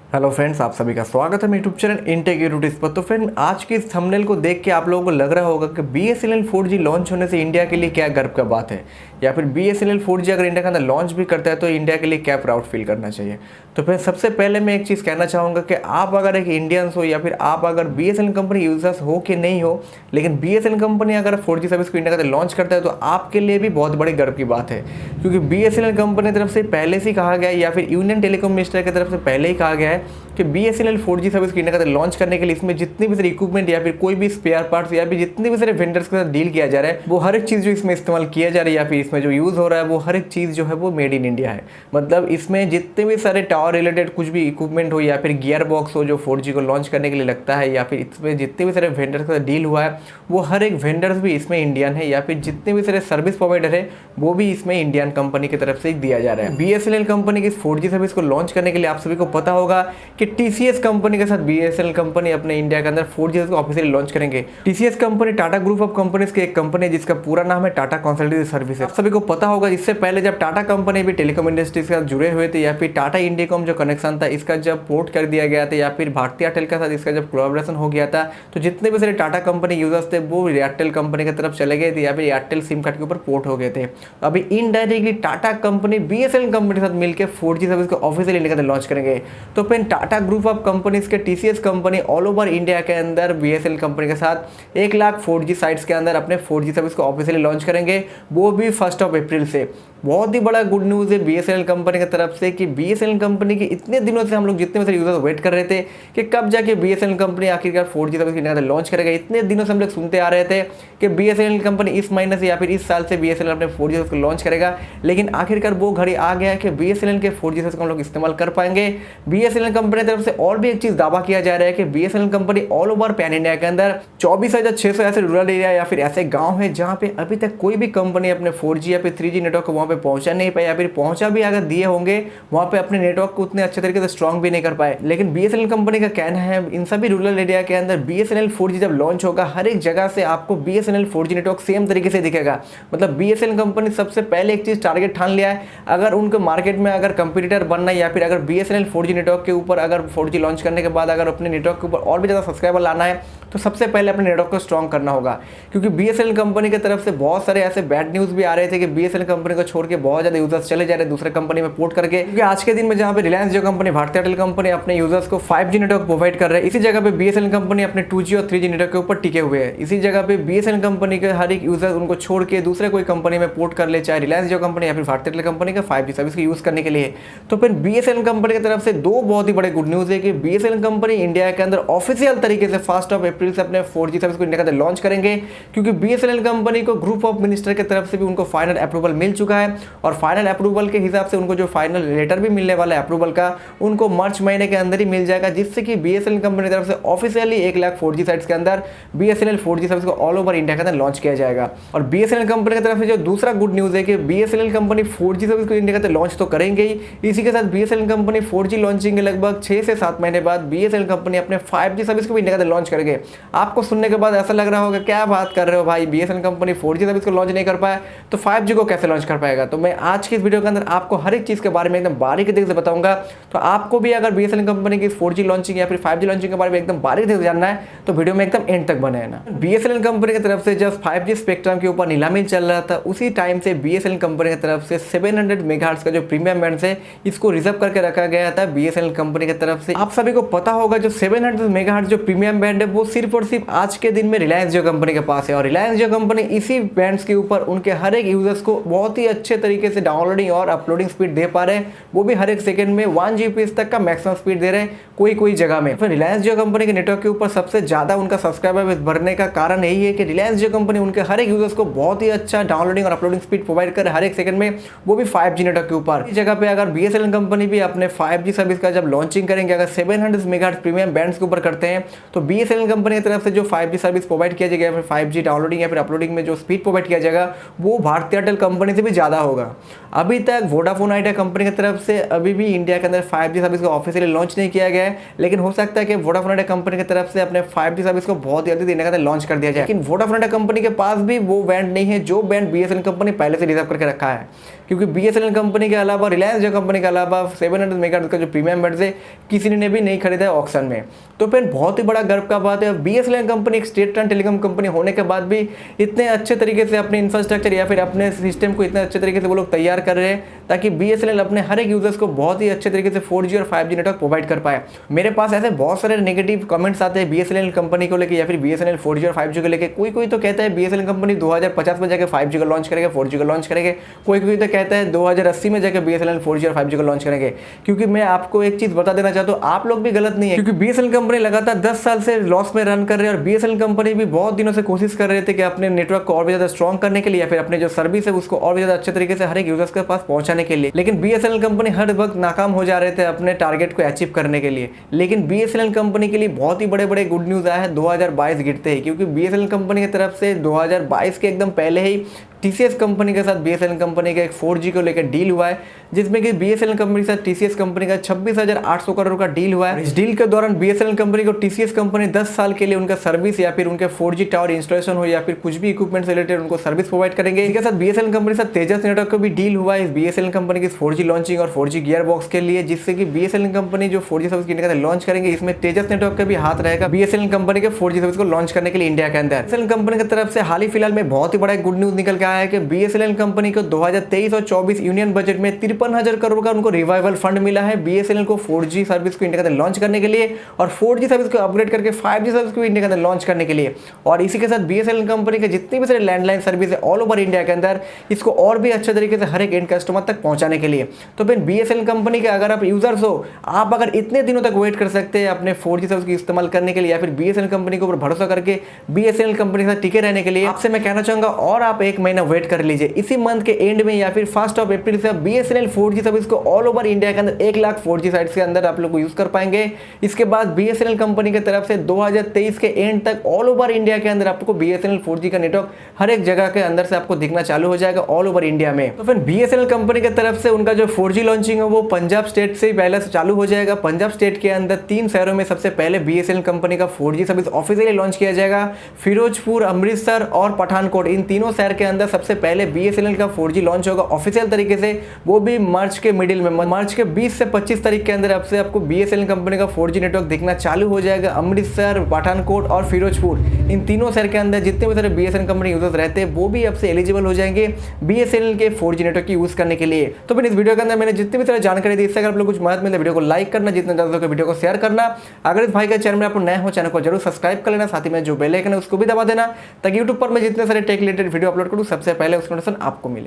Hello friends, आप सभी का स्वागत है मेरे यूट्यूब चैनल इनटेक यूट्यूब पर। तो फ्रेंड, आज की इस थंबनेल को देख के आप लोगों को लग रहा होगा कि BSNL 4G लॉन्च होने से इंडिया के लिए क्या गर्व का बात है, या फिर BSNL 4G अगर इंडिया के अंदर लॉन्च भी करता है तो इंडिया के लिए क्या प्राउड फील करना चाहिए। तो फिर सबसे पहले मैं एक चीज़ कहना चाहूँगा कि आप अगर एक इंडियंस हो या फिर आप अगर BSNL कंपनी यूजर्स हो कि नहीं हो, लेकिन BSNL कंपनी अगर 4G सर्विस को इंडिया के अंदर लॉन्च करता है तो आपके लिए भी बहुत बड़ी गर्व की बात है, क्योंकि BSNL कंपनी की तरफ से पहले से कहा गया है या फिर यूनियन टेलीकॉम मिनिस्टर की तरफ से पहले ही कहा गया है कि BSNL 4G सर्विस को इंडिया के अंदर लॉन्च करने के लिए इसमें जितने भी सारे इक्विपमेंट या फिर कोई भी स्पेयर पार्ट्स या फिर जितने भी सारे वेंडर्स के साथ डील किया जा रहा है, वो हर एक चीज़ जो इसमें इस्तेमाल किया जा रहा है या फिर इसमें जो यूज़ हो रहा है, वो हर एक चीज़ जो है वो मेड इन इंडिया है। मतलब इसमें जितने भी सारे टावर रिलेटेड कुछ भी इक्विपमेंट हो या फिर गियर बॉक्स हो जो 4G को लॉन्च करने के लिए लगता है, या फिर इसमें जितने भी सारे वेंडर्स के साथ डील हुआ है वो हर एक वेंडर्स भी इसमें इंडियन है, या फिर जितने भी सारे सर्विस प्रोवाइडर है वो भी इसमें इंडियन कंपनी की तरफ से दिया जा रहा है। BSNL कंपनी की 4G सर्विस को लॉन्च करने के लिए आप सभी को पता होगा कि TCS कंपनी के साथ BSNL कंपनी अपने इंडिया के अंदर 4G को ऑफिशियली लॉन्च करेंगे। TCS company Tata group of companies की एक कंपनी है जिसका पूरा नाम है टाटा कंसल्टेंसी सर्विसेज। आप सभी को पता होगा इससे पहले जब टाटा कंपनी भी टेलीकॉम इंडस्ट्री के साथ जुड़े हुए थे या फिर टाटा इंडियाकॉम जो कनेक्शन था इसका जब पोर्ट कर दिया गया था या फिर भारतीय एयरटेल के साथ इसका जब कोलैबोरेशन हो गया था, तो जितने भी सारे टाटा कंपनी यूजर्स थे वो एयरटेल कंपनी की तरफ चले गए थे या फिर एयरटेल सिम कार्ड के ऊपर पोर्ट हो गए थे। अभी indirectly Tata company BSNL company के साथ मिलकर 4G सर्विस को ऑफिशियली इंडिया के अंदर लॉन्च करेंगे। तो फिर टाटा ग्रुप ऑफ कंपनीज के TCS company all over India के अंदर BSNL कंपनी के साथ 1 लाख 4G साइट्स के अंदर अपने 4G सर्विस को ऑफिशियली लॉन्च करेंगे, वो भी 1 अप्रैल से। बहुत ही बड़ा गुड न्यूज़ है BSNL कंपनी की तरफ से कि BSNL कंपनी के इतने दिनों से हम लोग जितने सारे यूजर्स वेट कर रहे थे कि कब जाके BSNL कंपनी आखिरकार 4G सर्विस इंडिया के अंदर लॉन्च करेगा। इतने दिनों से हम लोग सुनते आ रहे थे कि BSNL कंपनी इस महीने से या फिर इस साल से BSNL अपने 4G सर्विस को लॉन्च करेगा, लेकिन आखिरकार वो घड़ी आ गया है कि BSNL के 4G सर्विस को हम लोग इस्तेमाल कर पाएंगे। BSNL कंपनी की तरफ से और भी एक चीज़ दावा किया जा रहा है कि BSNL company all over pan India के अंदर 24,600 ऐसे रूरल एरिया या फिर ऐसे गाँव है जहाँ पे अभी तक कोई भी कंपनी अपने 4G या फिर 3G नेटवर्क को वहाँ पे पहुँचा नहीं पाया, या फिर पहुँचा भी अगर दिए होंगे वहाँ पे अपने नेटवर्क को उतने अच्छे तरीके से स्ट्रॉन्ग भी नहीं कर पाए। लेकिन BSNL कंपनी का कहना है इन सभी रूरल एरिया के अंदर BSNL 4G जब लॉन्च होगा हर एक जगह से आपको BSNL 4G नेटवर्क सेम तरीके से दिखेगा। मतलब BSNL कंपनी सबसे पहले एक चीज़ टारगेट ठान लिया है, अगर उनको मार्केट में अगर कंपटीटर बनना है या फिर अगर BSNL 4G नेटवर्क के ऊपर अगर 4G लॉन्च करने के बाद अगर अपने नेटवर्क के ऊपर और भी ज़्यादा सब्सक्राइबर लाना है तो सबसे पहले अपने नेटवर्क को स्ट्रॉन्ग करना होगा। क्योंकि BSNL कंपनी की तरफ से बहुत सारे ऐसे बैड न्यूज़ भी आ रहे थे कि BSNL कंपनी को छोड़ के बहुत ज़्यादा यूजर्स चले जा रहे हैं दूसरे कंपनी में पोर्ट करके। क्योंकि आज के दिन में जहाँ पे रिलायंस जो कंपनी भारतीय एयरटेल कंपनी अपने यूजर्स को 5G नेटवर्क प्रोवाइड कर रहे हैं, इसी जगह पे BSNL कंपनी अपने 2G और 3G नेटवर्क के ऊपर टिके हुए हैं। इसी जगह पे BSNL कंपनी के हर एक यूजर उनको छोड़ के दूसरे कोई कंपनी में पोर्ट कर ले, चाहे रिलायंस जो कंपनी या फिर भारतीय एयरटेल कंपनी का 5G सर्विस को यूज करने के लिए। तो फिर BSNL कंपनी की तरफ से दो बहुत ही बड़े गुड न्यूज़ है कि BSNL कंपनी इंडिया के अंदर ऑफिशियल तरीके से 1 अप्रैल से अपने 4G सर्विस को इंडिया के अंदर लॉन्च करेंगे। क्योंकि BSNL कंपनी को ग्रुप ऑफ मिनिस्टर की तरफ से भी उनको फाइनल अप्रूवल मिल चुका है, और फाइनल अप्रूवल के हिसाब से उनको जो फाइनल लेटर भी मिलने वाला है अप्रूवल का उनको मार्च महीने के अंदर ही मिल जाएगा, जिससे कि BSNL कंपनी की तरफ से ऑफिशियली 1 लाख 4G साइट्स के अंदर BSNL 4G सर्विस को ऑल ओवर इंडिया के अंदर लॉन्च किया जाएगा। और BSNL कंपनी की तरफ से जो दूसरा गुड न्यूज़ है कि BSNL कंपनी 4G सर्विस को इंडिया के अंदर लॉन्च तो करेंगे ही, इसी के साथ BSNL कंपनी 4G लॉन्चिंग के लगभग 6 से 7 महीने बाद BSNL कंपनी अपने 5G सर्विस को भी इंडिया के अंदर लॉन्च करेंगे। आपको सुनने के बाद ऐसा लग रहा होगा क्या बात कर रहे हो भाई, BSNL कंपनी 4G सर्विस को लॉन्च नहीं कर पाया तो 5G को कैसे लॉन्च कर पाएगा। तो मैं आज की इस वीडियो के अंदर आपको हर एक चीज़ के बारे में एकदम बारीकी से बताऊंगा। तो आपको भी अगर BSNL कंपनी की 4G लॉन्चिंग या फिर 5G लॉन्चिंग के बारे में एकदम बारीकी से जानना है तो वीडियो में एकदम एंड तक बने रहना। BSNL कंपनी की तरफ से जब 5G स्पेक्ट्रम के ऊपर नीलामी चल रहा था उसी टाइम से BSNL कंपनी की तरफ से 700 मेगाहर्ट्ज का जो प्रीमियम बैंड है इसको रिजर्व करके रखा गया था BSNL कंपनी की तरफ से। आप सभी को पता होगा जो 700 मेगाहर्ट्ज जो प्रीमियम बैंड है वो सिर्फ और सिर्फ आज के दिन में रिलायंस जो कंपनी के पास है, और रिलायंस जो कंपनी इसी बैंड्स के ऊपर उनके हर एक यूजर्स को बहुत ही अच्छे तरीके से डाउनलोडिंग और अपलोडिंग स्पीड दे पा रहे हैं, वो भी हर एक सेकंड में 1 Gbps तक का मैक्सिमम स्पीड दे रहे हैं कोई जगह में। फिर रिलायंस जियो कंपनी के नेटवर्क के ऊपर सबसे ज्यादा उनका सब्सक्राइबर बढ़ने का कारण यही है कि रिलायंस जियो कंपनी उनके हर एक यूजर्स को बहुत ही अच्छा डाउनलोडिंग और अपलोडिंग स्पीड प्रोवाइड कर हर एक सेकंड में, वो भी 5G नेटवर्क के ऊपर। इस जगह पे अगर BSNL कंपनी भी अपने 5G सर्विस का जब लॉन्चिंग करेंगे, अगर 700 मेगाहर्ट्ज प्रीमियम बैंड्स के ऊपर करते हैं तो BSNL कंपनी कंपनी की तरफ से जो 5G सर्विस प्रोवाइड किया जाएगा, या फिर 5G डाउनलोडिंग या फिर अपलोडिंग में जो स्पीड प्रोवाइड किया जाएगा वो भारती एयरटेल कंपनी से भी ज़्यादा होगा। अभी तक वोडाफोन आइडिया कंपनी की तरफ से अभी भी इंडिया के अंदर 5G सर्विस को ऑफिशियली लॉन्च नहीं किया गया है, लेकिन हो सकता है कि वोडाफोन आइडिया कंपनी की तरफ से अपने 5G सर्विस को बहुत जल्दी देने का लॉन्च कर दिया जाए। लेकिन वोडाफोन आइडिया कंपनी के पास भी वो बैंड नहीं है जो बैंड BSNL कंपनी पहले से रिजर्व करके रखा है, क्योंकि BSNL कंपनी के अलावा रिलायंस जो कंपनी के अलावा 700 मेगाहर्ट्ज का जो प्रीमियम बैंड है किसी ने भी नहीं खरीदा है ऑक्शन में। तो फिर बहुत ही बड़ा गर्व का बात है, BSNL कंपनी एक स्टेट रन टेलीकॉम कंपनी होने के बाद भी इतने अच्छे तरीके से अपने इंफ्रास्ट्रक्चर या फिर अपने सिस्टम को इतने अच्छे तरीके से वो लोग तैयार कर रहे हैं ताकि BSNL अपने हर एक यूजर्स को बहुत ही अच्छे तरीके से 4G और 5G नेटवर्क प्रोवाइड कर पाए। मेरे पास ऐसे बहुत सारे नेगेटिव कमेंट्स आते हैं BSNL कंपनी को लेकर या फिर BSNL 4G और 5G को लेकर। कोई तो कहता है BSNL कंपनी 2050 में जाकर 5G को लॉन्च करेगा, 4G को लॉन्च करेंगे। कोई तो कहता है 2080 में जाकर BSNL 4G और 5G को लॉन्च करेंगे। क्योंकि मैं आपको एक चीज बता देना चाहता हूँ, आप लोग भी गलत नहीं है, क्योंकि BSNL कंपनी लगातार 10 साल से लॉस में रन कर रहे हैं और BSNL कंपनी भी बहुत दिनों से कोशिश कर रहे थे कि अपने नेटवर्क को और भी ज्यादा स्ट्रॉन्ग करने के लिए या फिर अपने जो सर्विस है उसको और भी ज्यादा अच्छे तरीके से हर एक यूजर्स के पास पहुंचाने के लिए। लेकिन BSNL कंपनी हर वक्त नाकाम हो जा रहे थे अपने टारगेट को अचीव करने के लिए। लेकिन BSNL कंपनी के लिए बहुत ही बड़े बड़े गुड न्यूज आया है 2022 गिरते ही, क्योंकि BSNL कंपनी की तरफ से 2022 के एकदम पहले ही TCS कंपनी के साथ BSNL कंपनी का एक 4G को लेकर डील हुआ है, जिसमें कि BSNL कंपनी के साथ TCS कंपनी का 26,800 करोड़ का डील हुआ है। इस डील के दौरान BSNL कंपनी को TCS कंपनी 10 साल के लिए उनका सर्विस या फिर उनके 4G टावर इंस्टॉलेशन हो या फिर कुछ भी इक्विपमेंट से रिलेटेड उनको सर्विस प्रोवाइड करेंगे। इनके साथ BSNL कंपनी के साथ तेजस नेटवर्क को भी डील हुआ है इस BSNL कंपनी की 4G लॉन्चिंग और 4G गियर बॉक्स के लिए, जिससे कि BSNL कंपनी जो 4G सर्विस इंडिया के अंदर लॉन्च करेंगे इसमें तेजस नेटवर्क का भी हाथ रहेगा BSNL कंपनी के 4G सर्विस को लॉन्च करने के लिए इंडिया के अंदर। BSNL कंपनी की तरफ से हाल ही फिलहाल में बहुत ही बड़ा गुड न्यूज निकल के आया है कि BSNL कंपनी को 2023 और 24 यूनियन बजट में 53,000 करोड़ का उनको रिवाइवल फंड मिला है BSNL को 4G सर्विस को इंडिया के अंदर लॉन्च करने के लिए और 4G सर्विस को अपग्रेड करके 5G सर्विस को इंडिया के अंदर लॉन्च करने के लिए। और इसी के साथ BSNL कंपनी के जितने भी सारे लैंडलाइन सर्विस है ऑल ओवर इंडिया के अंदर इसको और भी अच्छे तरीके से हर एक एंड कस्टमर तक पहुंचाने के लिए। तो फिर BSNL कंपनी के अगर आप यूजर्स हो, आप अगर इतने दिनों तक वेट कर सकते हैं अपने 4G सर्विस को इस्तेमाल करने के लिए या फिर BSNL कंपनी के ऊपर भरोसा करके BSNL कंपनी के साथ टिके रहने के लिए, आपसे मैं कहना चाहूंगा और आप एक महीना वेट कर लीजिए। इसी मंथ के एंड में या फिर 1 अप्रैल से BSNL 4G सर्विस को ऑल ओवर इंडिया के अंदर 1 लाख 4G साइट्स के अंदर आप लोग को यूज कर पाएंगे। इसके बाद BSNL कंपनी की तरफ से 2023 के एंड तक ऑल ओवर इंडिया के अंदर आपको BSNL 4G का नेटवर्क हर एक जगह के अंदर से आपको दिखना चालू हो जाएगा ऑल ओवर इंडिया में। तो फिर BSNL कंपनी की तरफ से उनका जो 4G लॉन्चिंग है वो पंजाब स्टेट से ही पहले से चालू हो जाएगा। पंजाब स्टेट के अंदर 3 शहरों में सबसे पहले BSNL कंपनी का 4G सर्विस ऑफिशियली लॉन्च किया जाएगा। फिरोजपुर, अमृतसर और पठानकोट, इन तीनों शहर के अंदर सबसे पहले BSNL का 4G लॉन्च होगा ऑफिशियल तरीके से, वो भी मार्च के मिडिल में, मार्च के 20 से 25 तारीख के अंदर आपसे आपको BSNL कंपनी का 4G नेटवर्क दिखना चालू हो जाएगा। अमृतसर, पठानकोट और फिरोजपुर, इन तीनों शहर के अंदर जितने भी सारे BSNL कंपनी यूजर्स रहते हैं वो भी आपसे एलिजिबल हो जाएंगे BSNL के 4G नेटवर्क की यूज करने के लिए। तो फिर इस वीडियो के अंदर मैंने जितनी भी सारी जानकारी दी, इससे अगर आप लोग कुछ मदद मिले वीडियो को लाइक करना, जितना ज़्यादा हो वीडियो को शेयर करना। अगर इस भाई का चैनल में आप नए हो चैनल को जरूर सब्सक्राइब कर लेना, साथ ही में जो बेल आइकन है उसको भी दबा देना ताकि यूट्यूब पर मैं जितने सारे टेक रिलेटेड वीडियो अपलोड करूँ सबसे पहले उसका नोटिफिकेशन आपको मिले।